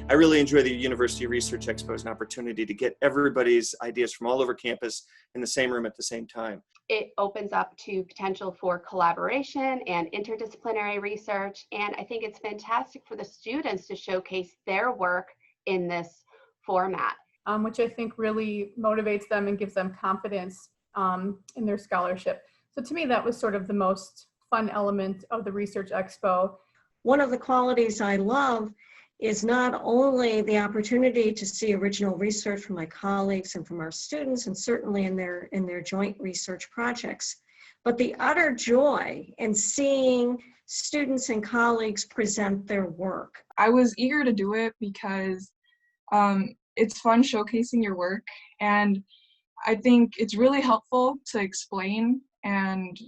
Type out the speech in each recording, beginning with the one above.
I really enjoy the University Research Expo as an opportunity to get everybody's ideas from all over campus in the same room at the same time. It opens up to potential for collaboration and interdisciplinary research. And I think it's fantastic for the students to showcase their work in this format. Which I think really motivates them and gives them confidence in their scholarship. So to me, that was sort of the most fun element of the Research Expo. One of the qualities I love is not only the opportunity to see original research from my colleagues and from our students, and certainly in their joint research projects, but the utter joy in seeing students and colleagues present their work. I was eager to do it because it's fun showcasing your work, and I think it's really helpful to explain and,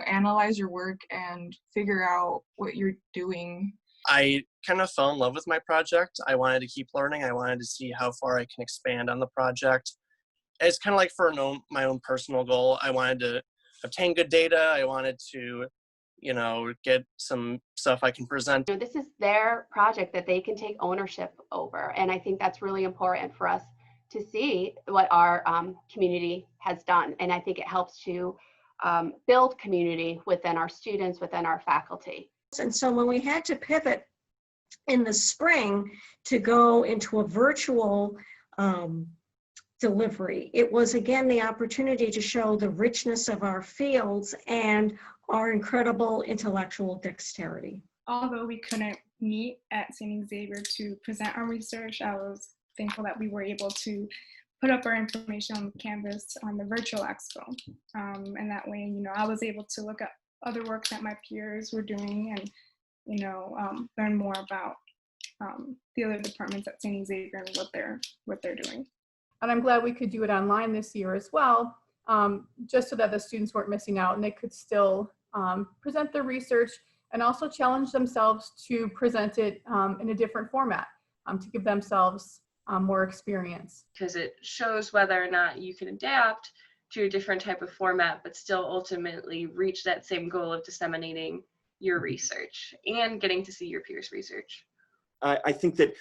analyze your work and figure out what you're doing. I kind of fell in love with my project. I wanted to keep learning. I wanted to see how far I can expand on the project. It's kind of like for my own personal goal. I wanted to obtain good data. I wanted to, get some stuff I can present. This is their project that they can take ownership over. And I think that's really important for us to see what our community has done. And I think it helps to build community within our students, within our faculty. And so when we had to pivot in the spring to go into a virtual delivery, it was again the opportunity to show the richness of our fields and our incredible intellectual dexterity. Although we couldn't meet at St. Xavier to present our research, I was thankful that we were able to put up our information on Canvas on the virtual expo. And that way, I was able to look at other work that my peers were doing and, learn more about the other departments at St. Xavier and what they're doing. And I'm glad we could do it online this year as well, just so that the students weren't missing out and they could still present their research and also challenge themselves to present it in a different format to give themselves more experience. Because it shows whether or not you can adapt to a different type of format, but still ultimately reach that same goal of disseminating your research and getting to see your peers' research. I think that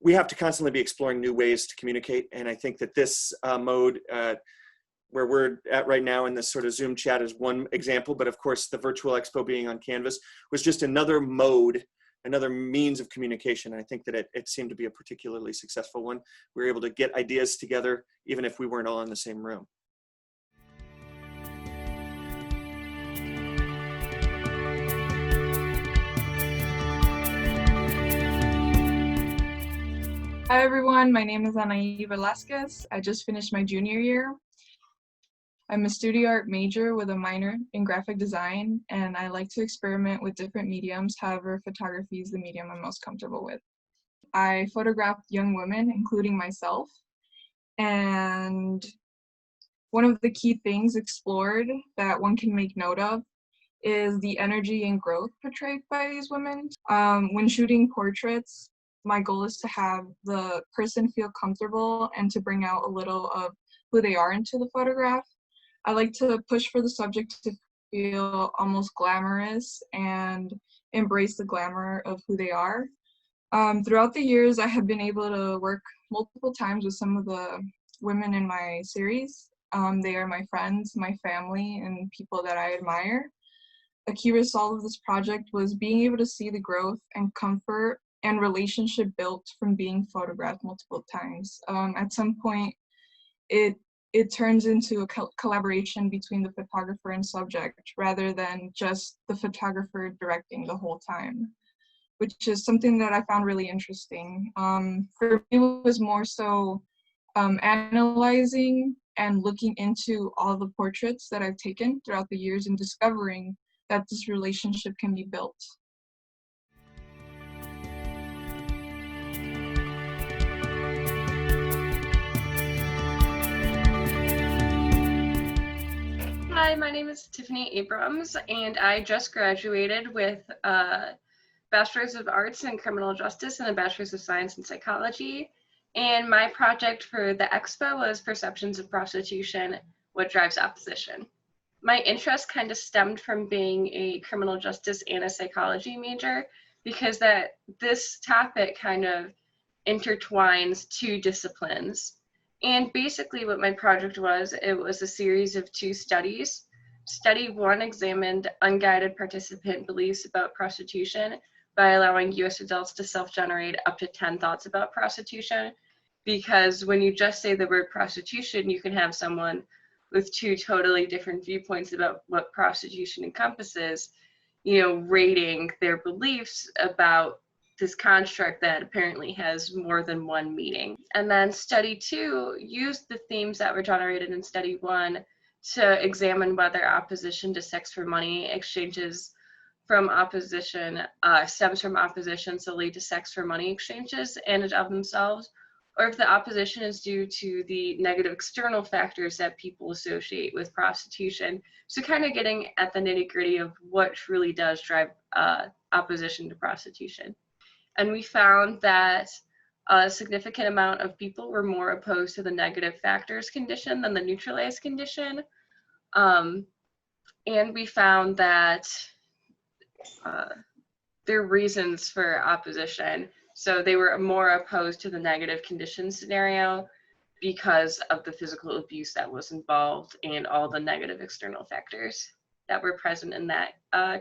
we have to constantly be exploring new ways to communicate. And I think that this mode where we're at right now in this sort of Zoom chat is one example, but of course the virtual expo being on Canvas was just another mode, another means of communication. I think that it seemed to be a particularly successful one. We were able to get ideas together even if we weren't all in the same room. Hi everyone, my name is Anaí Velasquez. I just finished my junior year. I'm a studio art major with a minor in graphic design, and I like to experiment with different mediums. However, photography is the medium I'm most comfortable with. I photographed young women, including myself, and one of the key things explored that one can make note of is the energy and growth portrayed by these women. When shooting portraits, my goal is to have the person feel comfortable and to bring out a little of who they are into the photograph. I like to push for the subject to feel almost glamorous and embrace the glamour of who they are. Throughout the years, I have been able to work multiple times with some of the women in my series. They are my friends, my family, and people that I admire. A key result of this project was being able to see the growth and comfort and relationship built from being photographed multiple times. At some point, it turns into a collaboration between the photographer and subject rather than just the photographer directing the whole time, which is something that I found really interesting. For me, it was more so analyzing and looking into all the portraits that I've taken throughout the years and discovering that this relationship can be built. Hi, my name is Tiffany Abrams, and I just graduated with a Bachelor's of Arts in Criminal Justice and a Bachelor's of Science in Psychology. And my project for the Expo was Perceptions of Prostitution, What Drives Opposition. My interest kind of stemmed from being a criminal justice and a psychology major, because this topic kind of intertwines two disciplines. And basically what my project was, it was a series of 2 studies. Study 1 examined unguided participant beliefs about prostitution by allowing US adults to self-generate up to 10 thoughts about prostitution. Because when you just say the word prostitution, you can have someone with 2 totally different viewpoints about what prostitution encompasses, rating their beliefs about this construct that apparently has more than one meaning. And then study 2 used the themes that were generated in study 1 to examine whether opposition to sex for money exchanges from opposition stems from opposition solely to sex for money exchanges in and of themselves, or if the opposition is due to the negative external factors that people associate with prostitution. So kind of getting at the nitty-gritty of what truly does drive opposition to prostitution. And we found that a significant amount of people were more opposed to the negative factors condition than the neutralized condition. And we found that their reasons for opposition, so they were more opposed to the negative condition scenario because of the physical abuse that was involved and all the negative external factors that were present in that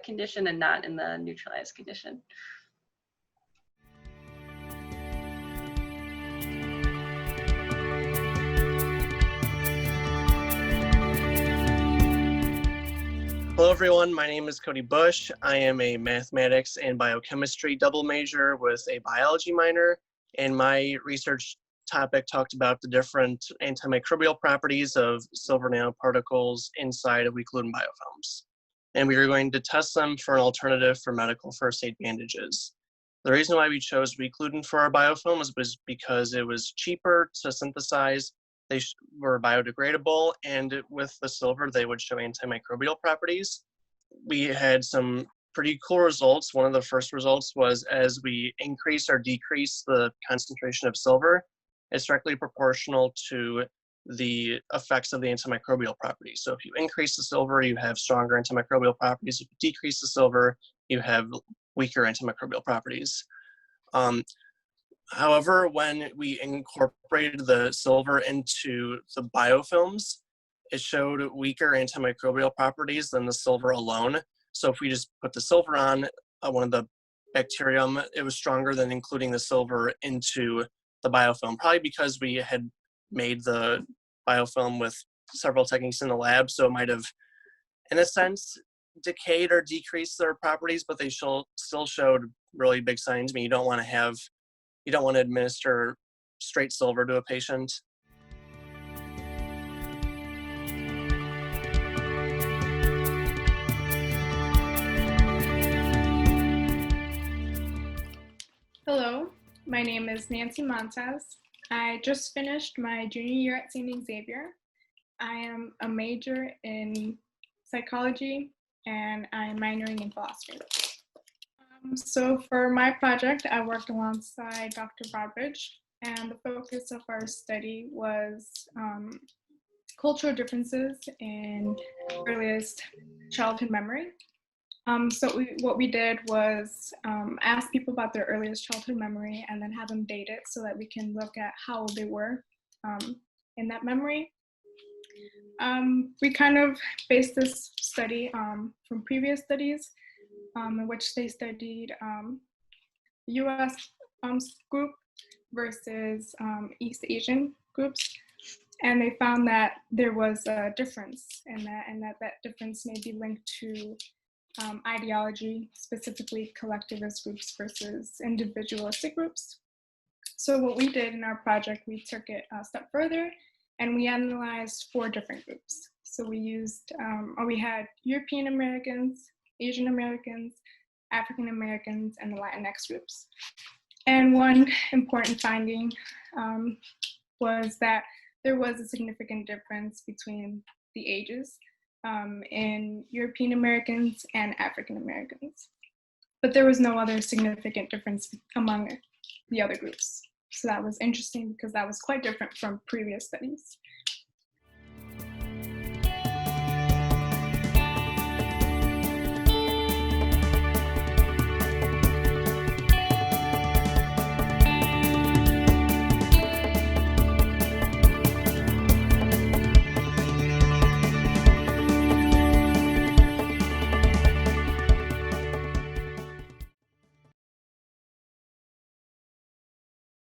condition and not in the neutralized condition. Hello everyone, my name is Cody Bush. I am a mathematics and biochemistry double major with a biology minor, and my research topic talked about the different antimicrobial properties of silver nanoparticles inside of weak gluten biofilms. And we were going to test them for an alternative for medical first aid bandages. The reason why we chose weak gluten for our biofilms was because it was cheaper to synthesize. They were biodegradable, and with the silver, they would show antimicrobial properties. We had some pretty cool results. One of the first results was as we increase or decrease the concentration of silver, it's directly proportional to the effects of the antimicrobial properties. So if you increase the silver, you have stronger antimicrobial properties. If you decrease the silver, you have weaker antimicrobial properties. However, when we incorporated the silver into the biofilms, it showed weaker antimicrobial properties than the silver alone. So if we just put the silver on one of the bacterium, it was stronger than including the silver into the biofilm, probably because we had made the biofilm with several techniques in the lab. So it might have, in a sense, decayed or decreased their properties, but they still showed really big signs. I mean, you don't want to administer straight silver to a patient. Hello, my name is Nancy Montez. I just finished my junior year at St. Xavier. I am a major in psychology and I'm minoring in philosophy. So for my project, I worked alongside Dr. Broadbridge, and the focus of our study was cultural differences in earliest childhood memory. So what we did was ask people about their earliest childhood memory and then have them date it so that we can look at how old they were in that memory. We kind of based this study from previous studies in which they studied US group versus East Asian groups. And they found that there was a difference in that, and that difference may be linked to ideology, specifically collectivist groups versus individualistic groups. So what we did in our project, we took it a step further and we analyzed 4 different groups. So we had European Americans, Asian Americans, African Americans, and the Latinx groups. And one important finding was that there was a significant difference between the ages in European Americans and African Americans. But there was no other significant difference among the other groups. So that was interesting because that was quite different from previous studies.